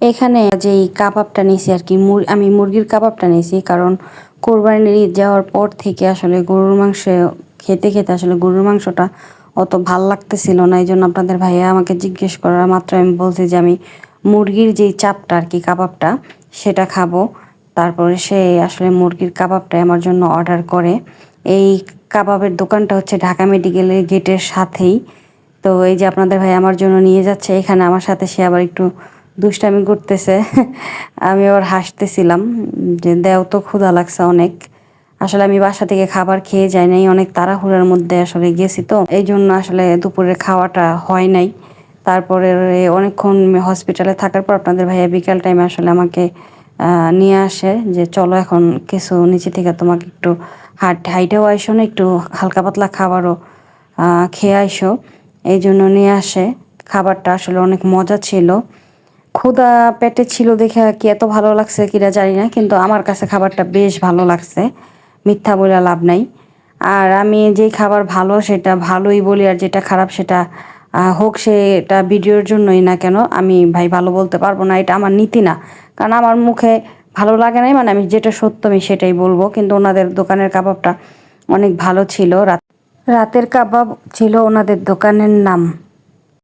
এখানে যে এই কাবাবটা নিয়েছি আর কি, আমি মুরগির কাবাবটা নিয়েছি, কারণ কোরবানির ঈদ যাওয়ার পর থেকে আসলে গরুর মাংস খেতে খেতে আসলে গরুর মাংসটা অত ভাল লাগতেছিল না। এই জন্য আপনাদের ভাইয়া আমাকে জিজ্ঞেস করার মাত্র আমি বলছি যে আমি মুরগির যেই চাপটা আর কি, কাবাবটা সেটা খাবো। তারপরে সে আসলে মুরগির কাবাবটাই আমার জন্য অর্ডার করে। এই কাবাবের দোকানটা হচ্ছে ঢাকা মেডিকেলের গেটের সাথেই। তো এই যে আপনাদের ভাই আমার জন্য নিয়ে যাচ্ছে এখানে, আমার সাথে সে আবার একটু দুষ্টামি করতেছে। আমি আবার হাসতেছিলাম যে দেও তো, ক্ষুধা লাগছে অনেক। আসলে আমি বাসা থেকে খাবার খেয়ে যাই নাই, অনেক তাড়াহুড়োর মধ্যে আসলে গেছি, তো এই জন্য আসলে দুপুরের খাওয়াটা হয় নাই। তারপরে অনেকক্ষণ হসপিটালে থাকার পর আপনাদের ভাইয়া বিকাল টাইমে আসলে আমাকে নিয়ে আসে যে চলো এখন কিছু নিচে থেকে তোমাকে একটু হাইটেও আইসো না, একটু হালকা পাতলা খাবারও খেয়ে আইসো। এই জন্য নিয়ে আসে। খাবারটা আসলে অনেক মজা ছিল। ক্ষুধা পেটে ছিল দেখে কি এত ভালো লাগছে কিনা জানি না, কিন্তু আমার কাছে খাবারটা বেশ ভালো লাগছে, মিথ্যা বলে লাভ নাই। আর আমি যেই খাবার ভালো সেটা ভালোই বলি, আর যেটা খারাপ সেটা হোক সেটা ভিডিওর জন্যই না কেন, আমি ভাই ভালো বলতে পারবো না, এটা আমার নীতি না। কারণ আমার মুখে ভালো লাগে নাই মানে আমি যেটা সত্য আমি সেটাই বলবো। কিন্তু ওনাদের দোকানের কাবাবটা অনেক ভালো ছিল। রাতের কাবাব ছিল ওনাদের দোকানের নাম।